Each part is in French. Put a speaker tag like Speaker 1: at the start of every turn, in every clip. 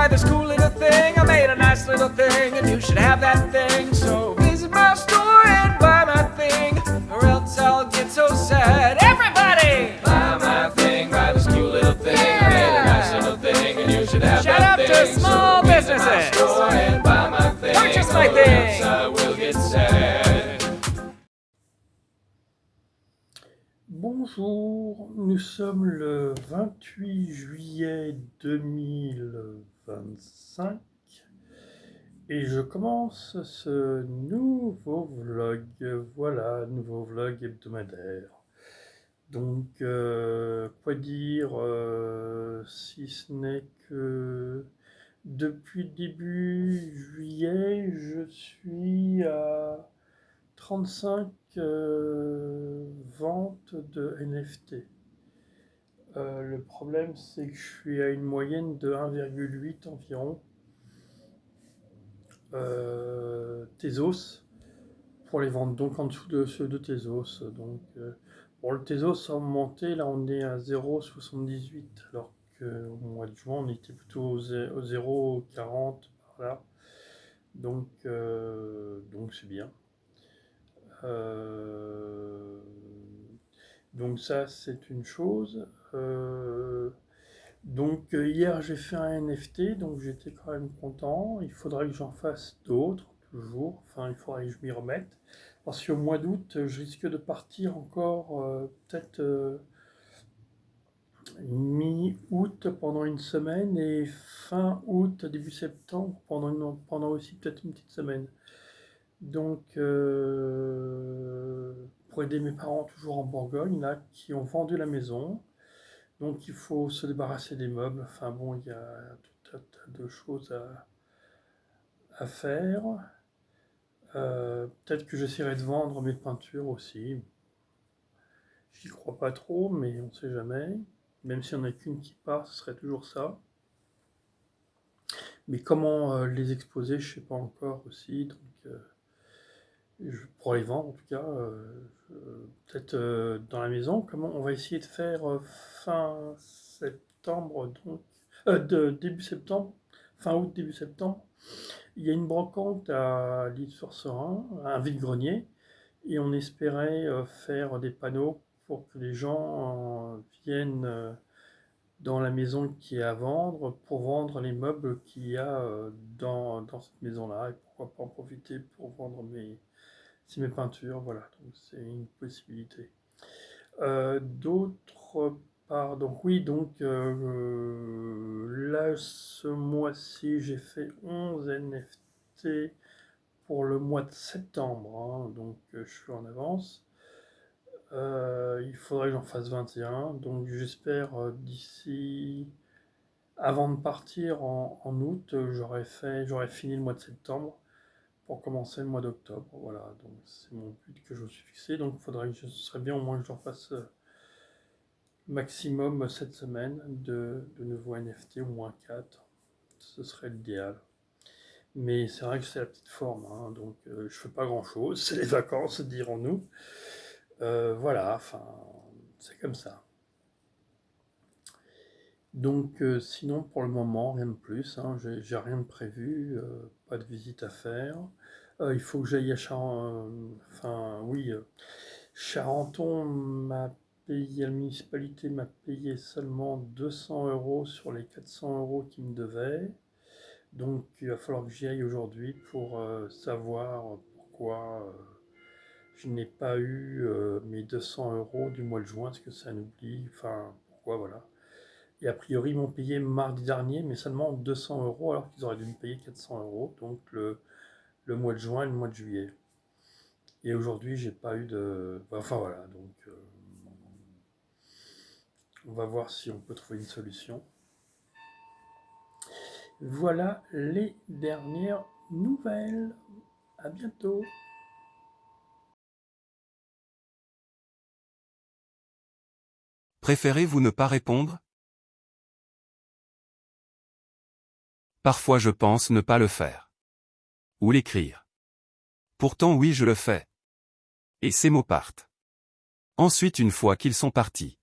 Speaker 1: buy this cool little thing. I made a nice little thing, and you should have that thing. So visit my store and buy my thing, or else I'll get so sad. Everybody! Buy my thing, buy this cool little thing. Yeah. I made a nice little thing, and you should have
Speaker 2: Shout
Speaker 1: that
Speaker 2: out
Speaker 1: thing.
Speaker 2: to small
Speaker 1: so
Speaker 2: businesses.
Speaker 1: Visit my store and buy my thing,
Speaker 2: Purchase my
Speaker 1: or
Speaker 2: thing.
Speaker 1: else I will get sad.
Speaker 3: Bonjour, nous sommes le 28 juillet 2025 et je commence ce nouveau vlog, voilà, nouveau vlog hebdomadaire. Donc, quoi dire, si ce n'est que depuis le début juillet, je suis à 35 ventes de NFT. Le problème, c'est que je suis à une moyenne de 1,8 environ Tezos pour les ventes, donc en dessous de ceux de Tezos. Donc, bon, le Tezos a augmenté, là on est à 0,78 alors qu'au mois de juin on était plutôt au 0,40 par là. Donc c'est bien. Donc ça c'est une chose. Donc hier j'ai fait un NFT, donc j'étais quand même content. Il faudrait que j'en fasse d'autres, toujours. Enfin il faudrait que je m'y remette. Parce qu'au mois d'août je risque de partir encore peut-être mi-août pendant une semaine et fin août, début septembre pendant aussi peut-être une petite semaine. Donc, pour aider mes parents toujours en Bourgogne, là, qui ont vendu la maison. Donc, il faut se débarrasser des meubles. Enfin bon, il y a tout un tas de choses à faire. Peut-être que j'essaierai de vendre mes peintures aussi. J'y crois pas trop, mais on ne sait jamais. Même s'il n'y en a qu'une qui part, ce serait toujours ça. Mais comment les exposer, je ne sais pas encore aussi. Donc, pour les vendre en tout cas, peut-être dans la maison. Comment on va essayer de faire fin septembre, donc début septembre, fin août, début septembre. Il y a une brocante à l'Île-sur-Serein, un vide-grenier, et on espérait faire des panneaux pour que les gens viennent dans la maison qui est à vendre pour vendre les meubles qu'il y a dans cette maison-là, et pourquoi pas en profiter pour vendre mes peintures, voilà, donc c'est une possibilité. D'autre part, donc oui, donc là, ce mois-ci, j'ai fait 11 NFT pour le mois de septembre, hein, donc je suis en avance. Il faudrait que j'en fasse 21, donc j'espère d'ici, avant de partir en août, j'aurais fini le mois de septembre pour commencer le mois d'octobre, voilà, donc c'est mon but que je me suis fixé, donc il faudrait que ce serait bien au moins que j'en fasse maximum cette semaine de nouveaux NFT, au moins 4, ce serait l'idéal. Mais c'est vrai que c'est la petite forme, hein, donc je fais pas grand chose, c'est les vacances, dirons-nous. Voilà, enfin, c'est comme ça. Donc sinon pour le moment rien de plus, hein, j'ai rien de prévu, pas de visite à faire. Il faut que j'aille à Charenton la municipalité m'a payé seulement 200 € sur les 400 € qu'il me devait. Donc il va falloir que j'y aille aujourd'hui pour savoir pourquoi je n'ai pas eu mes 200 € du mois de juin, est-ce que c'est un oubli, enfin pourquoi, voilà. Et a priori, ils m'ont payé mardi dernier, mais seulement 200 € alors qu'ils auraient dû me payer 400 €, donc le mois de juin et le mois de juillet. Et aujourd'hui, j'ai pas eu de... Enfin voilà, donc on va voir si on peut trouver une solution. Voilà les dernières nouvelles. À bientôt.
Speaker 4: Préférez-vous ne pas répondre? Parfois je pense ne pas le faire. Ou l'écrire. Pourtant oui je le fais. Et ces mots partent. Ensuite une fois qu'ils sont partis,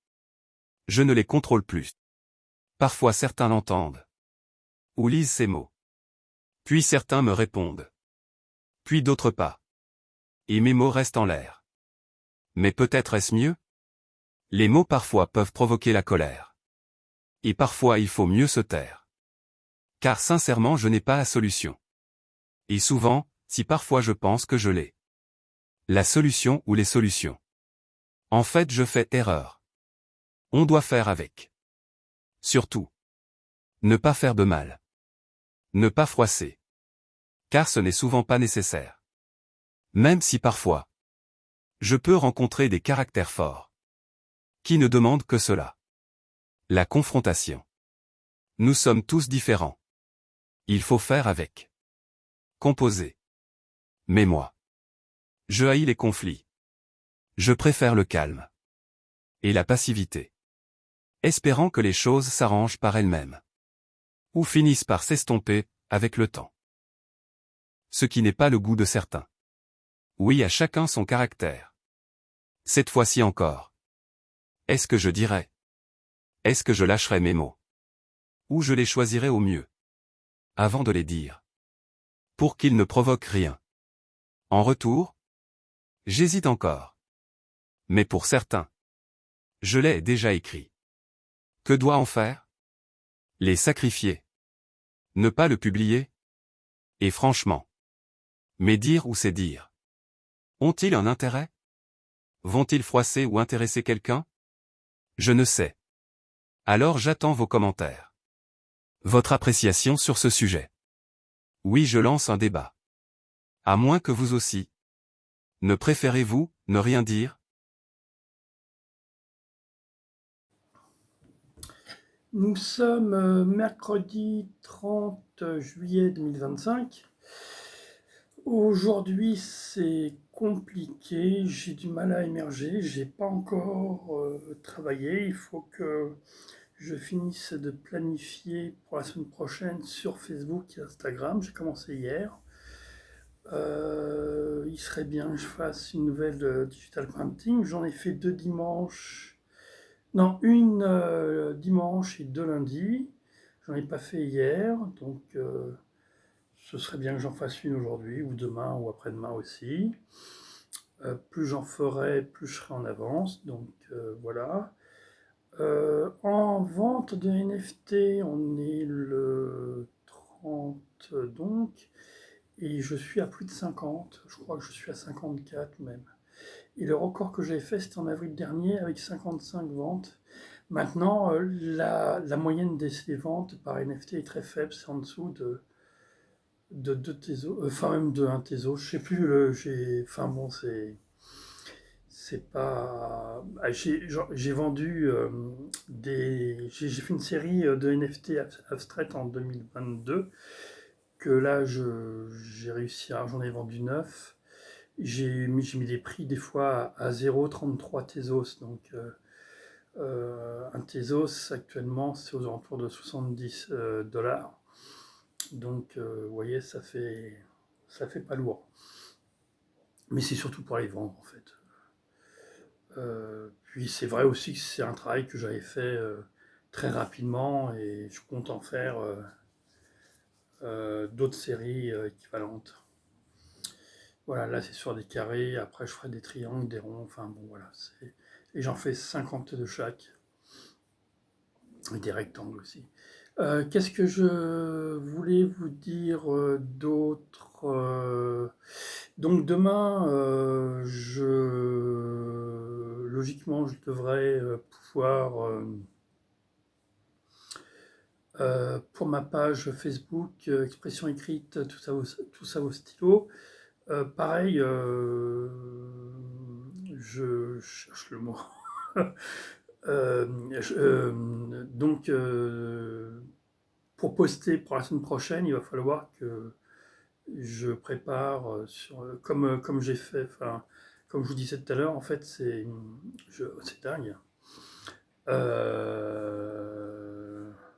Speaker 4: je ne les contrôle plus. Parfois certains l'entendent. ou lisent ces mots. Puis certains me répondent. Puis d'autres pas. Et mes mots restent en l'air. Mais peut-être est-ce mieux? Les mots parfois peuvent provoquer la colère. Et parfois il faut mieux se taire. Car sincèrement je n'ai pas la solution. Et souvent, si parfois je pense que je l'ai. La solution ou les solutions. En fait je fais erreur. On doit faire avec. Surtout. Ne pas faire de mal. Ne pas froisser. Car ce n'est souvent pas nécessaire. Même si parfois, je peux rencontrer des caractères forts. Qui ne demandent que cela. La confrontation. Nous sommes tous différents. Il faut faire avec. Composer. Mais moi, je haïs les conflits. Je préfère le calme. Et la passivité. Espérant que les choses s'arrangent par elles-mêmes. Ou finissent par s'estomper, avec le temps. Ce qui n'est pas le goût de certains. Oui, à chacun son caractère. Cette fois-ci encore. Est-ce que je dirais? Est-ce que je lâcherai mes mots? Ou je les choisirai au mieux? Avant de les dire. Pour qu'ils ne provoquent rien. En retour? J'hésite encore. Mais pour certains. Je l'ai déjà écrit. Que doit en faire? Les sacrifier. Ne pas le publier? Et franchement. Mais dire ou c'est dire? Ont-ils un intérêt? Vont-ils froisser ou intéresser quelqu'un? Je ne sais. Alors j'attends vos commentaires. Votre appréciation sur ce sujet. Oui, je lance un débat. À moins que vous aussi. Ne préférez-vous ne rien dire?
Speaker 3: Nous sommes mercredi 30 juillet 2025. Aujourd'hui, c'est compliqué, j'ai du mal à émerger, j'ai pas encore travaillé, il faut que je finisse de planifier pour la semaine prochaine sur Facebook et Instagram, j'ai commencé hier. Il serait bien que je fasse une nouvelle digital printing, j'en ai fait deux dimanches, non, une dimanche et deux lundis, j'en ai pas fait hier, donc ce serait bien que j'en fasse une aujourd'hui, ou demain, ou après-demain aussi. Plus j'en ferai, plus je serai en avance, donc voilà. En vente de NFT, on est le 30 donc, et je suis à plus de 50, je crois que je suis à 54 même. Et le record que j'ai fait, c'était en avril dernier, avec 55 ventes. Maintenant, la moyenne des ventes par NFT est très faible, c'est en dessous de 2 Tezos, enfin même de 1 Teso, je sais plus, enfin bon, c'est pas. J'ai vendu j'ai fait une série de NFT abstraites en 2022, que là j'ai réussi j'en ai vendu 9. J'ai mis des prix des fois à 0,33 Tezos, donc un Tezos actuellement c'est aux alentours de 70 dollars. Donc, vous voyez, ça fait pas lourd. Mais c'est surtout pour les vendre, en fait. Puis c'est vrai aussi que c'est un travail que j'avais fait très rapidement et je compte en faire d'autres séries équivalentes. Voilà, là c'est sur des carrés, après je ferai des triangles, des ronds, enfin bon voilà. Et j'en fais 50 de chaque. Et des rectangles aussi. Qu'est-ce que je voulais vous dire d'autre donc demain, logiquement, je devrais pouvoir, pour ma page Facebook, expression écrite, tout ça au stylo. Pareil, je cherche le mot. Donc, pour poster pour la semaine prochaine, il va falloir que je prépare comme j'ai fait, enfin, comme je vous disais tout à l'heure, en fait, c'est dingue.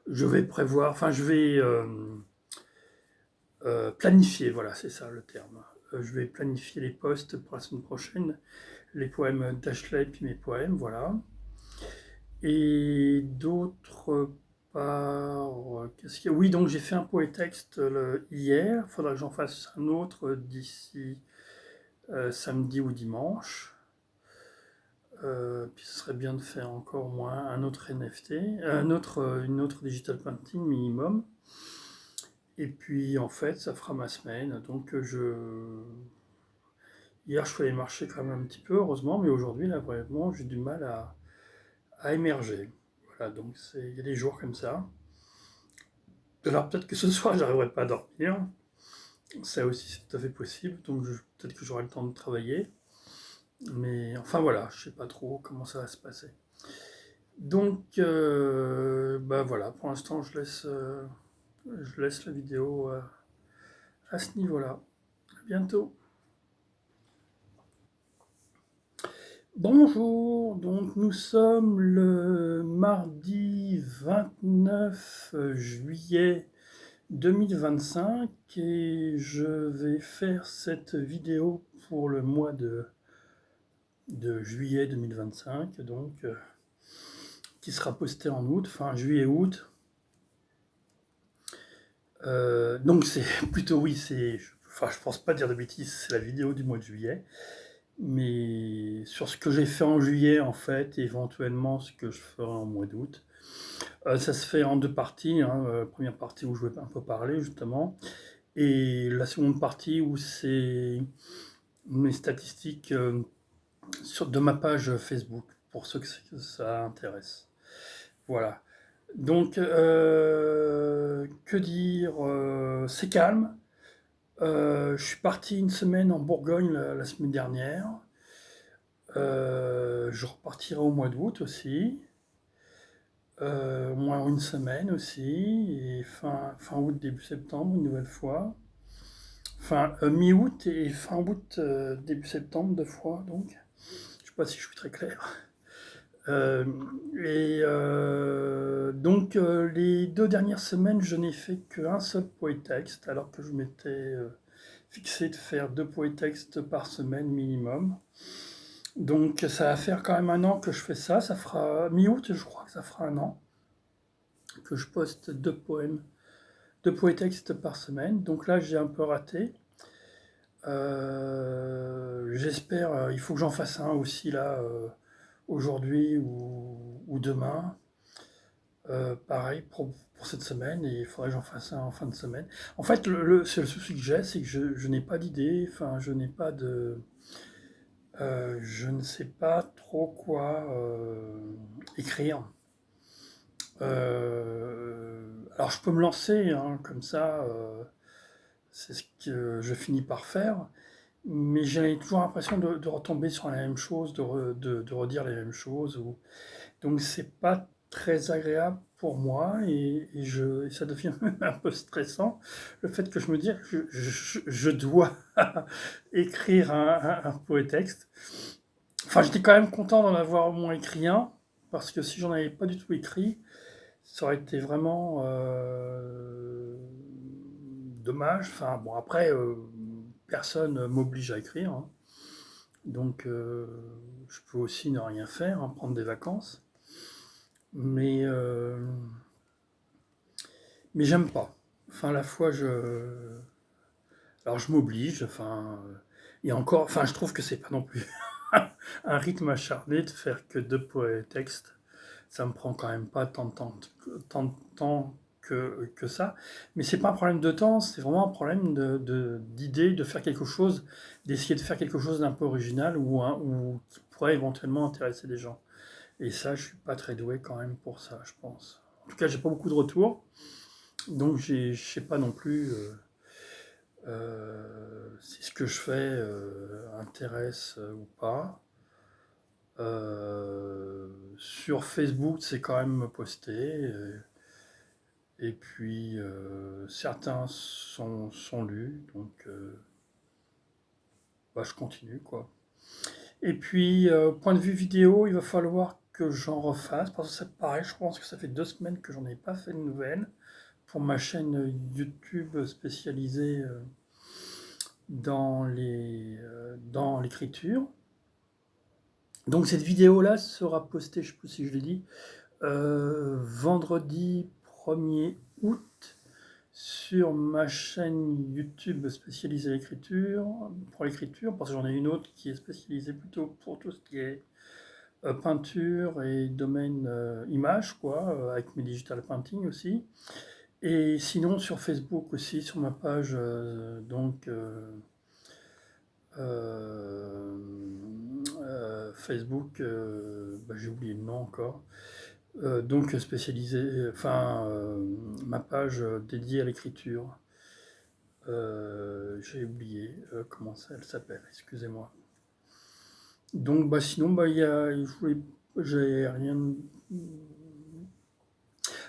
Speaker 3: Je vais prévoir, enfin, je vais planifier, voilà, c'est ça le terme. Je vais planifier les posts pour la semaine prochaine, les poèmes d'Ashley, puis mes poèmes, voilà. Et d'autre part, qu'est-ce qu'il y a? Oui, donc j'ai fait un poétexte hier. Il faudra que j'en fasse un autre d'ici samedi ou dimanche. Puis ce serait bien de faire encore au moins un autre NFT, une autre digital painting minimum. Et puis en fait, ça fera ma semaine. Donc hier je suis allé marcher quand même un petit peu, heureusement, mais aujourd'hui là vraiment j'ai du mal à émerger. Voilà, donc il y a des jours comme ça. Alors peut-être que ce soir j'arriverai pas à dormir. Ça aussi c'est tout à fait possible. Donc peut-être que j'aurai le temps de travailler. Mais enfin voilà, je sais pas trop comment ça va se passer. Donc bah voilà, pour l'instant je laisse la vidéo à ce niveau-là. À bientôt. Bonjour, donc nous sommes le mardi 29 juillet 2025 et je vais faire cette vidéo pour le mois de juillet 2025, donc qui sera postée en août, fin juillet-août. Donc c'est plutôt, oui, enfin je pense pas dire de bêtises, c'est la vidéo du mois de juillet. Mais sur ce que j'ai fait en juillet, en fait, et éventuellement ce que je ferai en mois d'août. Ça se fait en deux parties, hein. Première partie où je vais un peu parler, justement, et la seconde partie où c'est mes statistiques de ma page Facebook, pour ceux que ça intéresse. Voilà. Donc, que dire, c'est calme. Je suis parti une semaine en Bourgogne la semaine dernière. Je repartirai au mois d'août aussi. Au moins une semaine aussi. Et fin août, début septembre, une nouvelle fois. Enfin, mi-août et fin août, début septembre, deux fois. Donc, je sais pas si je suis très clair. Donc, les 2 dernières semaines, je n'ai fait qu'un seul poétexte, alors que je m'étais fixé de faire 2 poétextes par semaine minimum. Donc, ça va faire quand même un an que je fais ça. Ça fera mi-août, je crois que ça fera un an que je poste 2 poèmes, 2 poétextes par semaine. Donc là, j'ai un peu raté. J'espère, il faut que j'en fasse un aussi là, aujourd'hui ou demain. Pareil pour cette semaine, et il faudrait que j'en fasse un en fin de semaine. En fait, c'est le souci que j'ai, c'est que je n'ai pas d'idée, enfin, je n'ai pas de. Je ne sais pas trop quoi écrire. Alors, je peux me lancer, hein, comme ça, c'est ce que je finis par faire, mais j'ai toujours l'impression de retomber sur la même chose, de redire les mêmes choses. Donc c'est pas très agréable pour moi et ça devient même un peu stressant, le fait que je me dis que je dois écrire un poétexte. Enfin, j'étais quand même content d'en avoir au moins écrit un, parce que si j'en avais pas du tout écrit, ça aurait été vraiment dommage. Enfin bon, après, personne m'oblige à écrire, hein. Donc je peux aussi ne rien faire, hein, prendre des vacances. Mais j'aime pas. Enfin, à la fois, alors je m'oblige, enfin, et encore, enfin, je trouve que c'est pas non plus un rythme acharné de faire que 2 textes. Ça me prend quand même pas tant de temps que ça. Mais c'est pas un problème de temps, c'est vraiment un problème d'idée, de faire quelque chose, d'essayer de faire quelque chose d'un peu original ou qui pourrait éventuellement intéresser des gens. Et ça, je suis pas très doué quand même pour ça, je pense. En tout cas, j'ai pas beaucoup de retours, donc je sais pas non plus si ce que je fais intéresse ou pas. Sur Facebook, c'est quand même posté, et puis certains sont lus, donc bah, je continue, quoi. Et puis, point de vue vidéo, il va falloir que j'en refasse, parce que c'est pareil, je pense que ça fait 2 semaines que j'en ai pas fait de nouvelles pour ma chaîne YouTube spécialisée dans l'écriture. Donc cette vidéo-là sera postée, je ne sais pas si je l'ai dit, vendredi 1er août sur ma chaîne YouTube spécialisée pour l'écriture, parce que j'en ai une autre qui est spécialisée plutôt pour tout ce qui est peinture et domaine image, quoi, avec mes digital painting aussi. Et sinon sur Facebook aussi, sur ma page Facebook, j'ai oublié le nom encore. Donc spécialisé, ma page dédiée à l'écriture. J'ai oublié comment elle s'appelle, excusez-moi. Donc sinon, j'ai rien.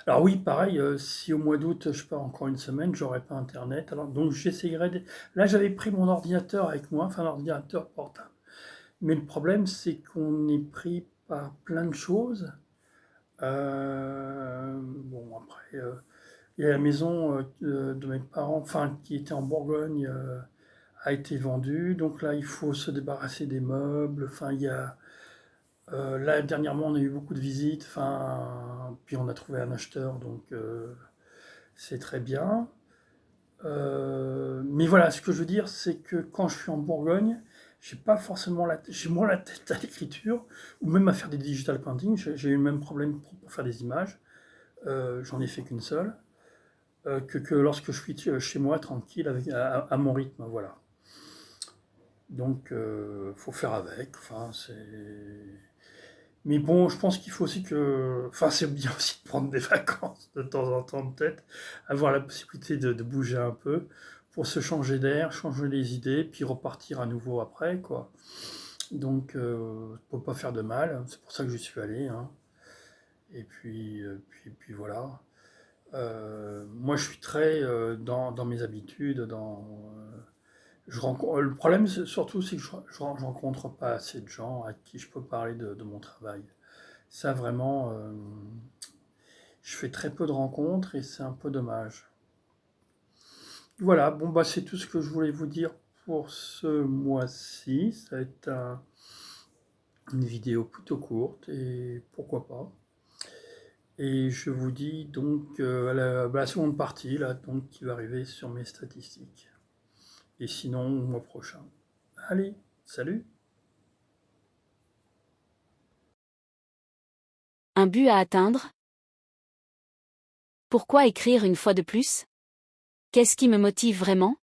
Speaker 3: Alors oui, pareil, si au mois d'août je pars encore une semaine, j'aurai pas internet. Alors donc j'essayerai. Là, j'avais pris mon ordinateur avec moi, enfin l'ordinateur portable. Mais le problème, c'est qu'on est pris par plein de choses. Bon, après, il y a la maison de mes parents, enfin, qui était en Bourgogne, a été vendue. Donc là, il faut se débarrasser des meubles. Enfin, il y a. Là, dernièrement, on a eu beaucoup de visites. Enfin, puis on a trouvé un acheteur, donc c'est très bien. Mais voilà, ce que je veux dire, c'est que quand je suis en Bourgogne, j'ai pas forcément j'ai moins la tête à l'écriture, ou même à faire des digital painting. J'ai eu le même problème pour faire des images. J'en ai fait qu'une seule. Que lorsque je suis chez moi, tranquille, à mon rythme, voilà. Donc, faut faire avec. Enfin, mais bon, je pense qu'il faut aussi enfin, c'est bien aussi de prendre des vacances de temps en temps, peut-être, avoir la possibilité de bouger un peu pour se changer d'air, changer les idées, puis repartir à nouveau après, quoi. Donc, faut pas faire de mal. C'est pour ça que j'y suis allé, hein. Et puis voilà. Moi, je suis très dans mes habitudes, le problème, surtout, c'est que je rencontre pas assez de gens à qui je peux parler de mon travail. Ça, vraiment, je fais très peu de rencontres et c'est un peu dommage. Voilà, bon, c'est tout ce que je voulais vous dire pour ce mois-ci. Ça va être une vidéo plutôt courte et pourquoi pas. Et je vous dis donc à la seconde partie, là, donc, qui va arriver sur mes statistiques. Et sinon, au mois prochain. Allez, salut!
Speaker 2: Un but à atteindre? Pourquoi écrire une fois de plus? Qu'est-ce qui me motive vraiment?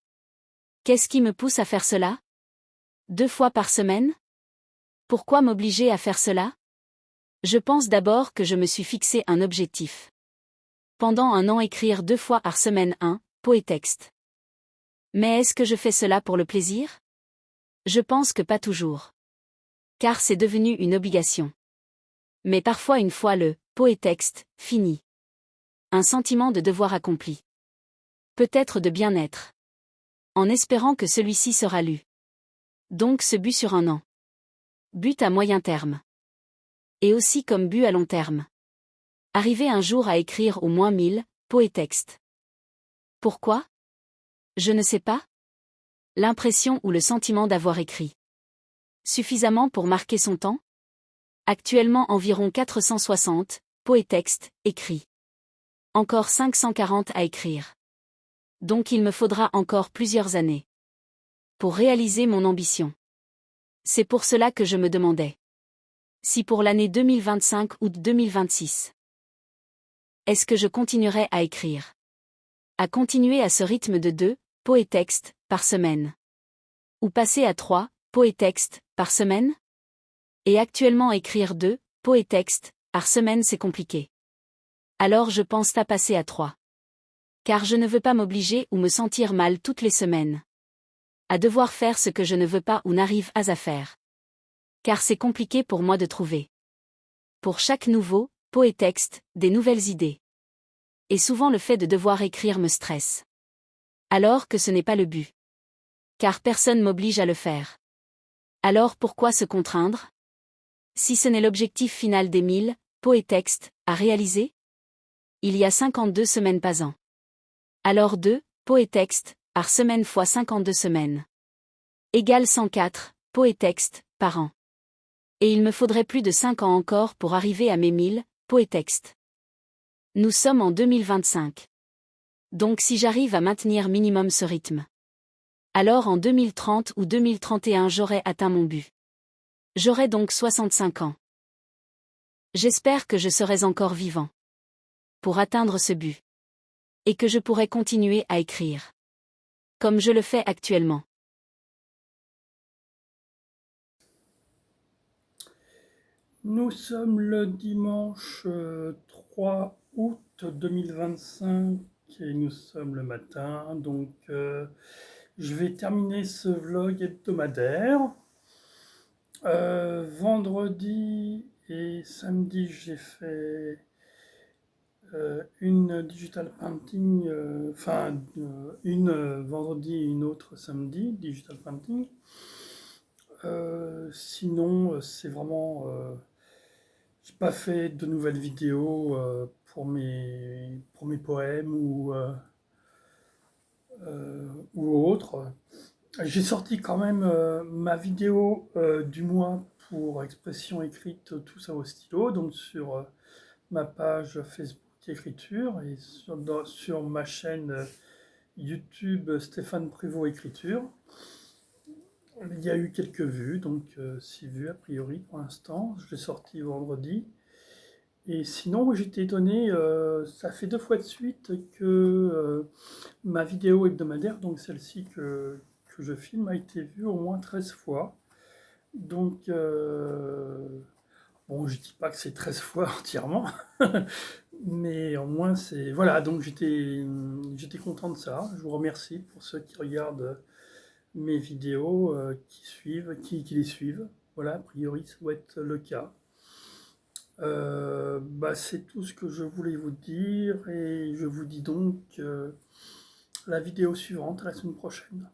Speaker 2: Qu'est-ce qui me pousse à faire cela? 2 fois par semaine? Pourquoi m'obliger à faire cela? Je pense d'abord que je me suis fixé un objectif. Pendant 1 an écrire 2 fois par semaine poétexte. Mais est-ce que je fais cela pour le plaisir? Je pense que pas toujours. Car c'est devenu une obligation. Mais parfois une fois le poétexte fini. Un sentiment de devoir accompli. Peut-être de bien-être. En espérant que celui-ci sera lu. Donc ce but sur 1 an. But à moyen terme. Et aussi comme but à long terme. Arriver un jour à écrire au moins 1000 poétextes. Pourquoi? Je ne sais pas. L'impression ou le sentiment d'avoir écrit. Suffisamment pour marquer son temps? Actuellement environ 460 poétextes écrits. Encore 540 à écrire. Donc il me faudra encore plusieurs années. Pour réaliser mon ambition. C'est pour cela que je me demandais. Si pour l'année 2025 ou 2026. Est-ce que je continuerai à écrire? À continuer à ce rythme de 2 poétextes par semaine? Ou passer à 3 poétextes par semaine? Et actuellement écrire 2 poétextes par semaine c'est compliqué. Alors je pense à passer à 3. Car je ne veux pas m'obliger ou me sentir mal toutes les semaines. À devoir faire ce que je ne veux pas ou n'arrive pas à faire. Car c'est compliqué pour moi de trouver. Pour chaque nouveau poétexte, des nouvelles idées. Et souvent le fait de devoir écrire me stresse. Alors que ce n'est pas le but. Car personne m'oblige à le faire. Alors pourquoi se contraindre? Si ce n'est l'objectif final des 1000 poétextes à réaliser? Il y a 52 semaines pas an. Alors 2 poétextes par semaine fois 52 semaines. Égale 104 poétextes par an. Et il me faudrait plus de 5 ans encore pour arriver à mes 1000 poétextes. Nous sommes en 2025. Donc si j'arrive à maintenir minimum ce rythme, alors en 2030 ou 2031 j'aurai atteint mon but. J'aurai donc 65 ans. J'espère que je serai encore vivant pour atteindre ce but. Et que je pourrai continuer à écrire. Comme je le fais actuellement.
Speaker 3: Nous sommes le dimanche 3 août 2025 et nous sommes le matin, donc je vais terminer ce vlog hebdomadaire. Vendredi et samedi, j'ai fait une digital painting, une vendredi et une autre samedi, digital painting. Sinon, c'est vraiment. J'ai pas fait de nouvelles vidéos pour mes poèmes ou autres. J'ai sorti quand même ma vidéo du mois pour expression écrite, tout ça au stylo, donc sur ma page Facebook écriture et sur ma chaîne YouTube Stéphane Prévost Écriture. Il y a eu quelques vues, donc 6 vues a priori pour l'instant. Je l'ai sorti vendredi. Et sinon, j'étais étonné, ça fait 2 fois de suite que ma vidéo hebdomadaire, donc celle-ci que je filme, a été vue au moins 13 fois. Donc, bon, je dis pas que c'est 13 fois entièrement, mais au moins c'est... Voilà, donc j'étais content de ça. Je vous remercie pour ceux qui regardent mes vidéos, qui les suivent. Voilà, a priori, ça doit être le cas. C'est tout ce que je voulais vous dire et je vous dis donc la vidéo suivante, à la semaine prochaine.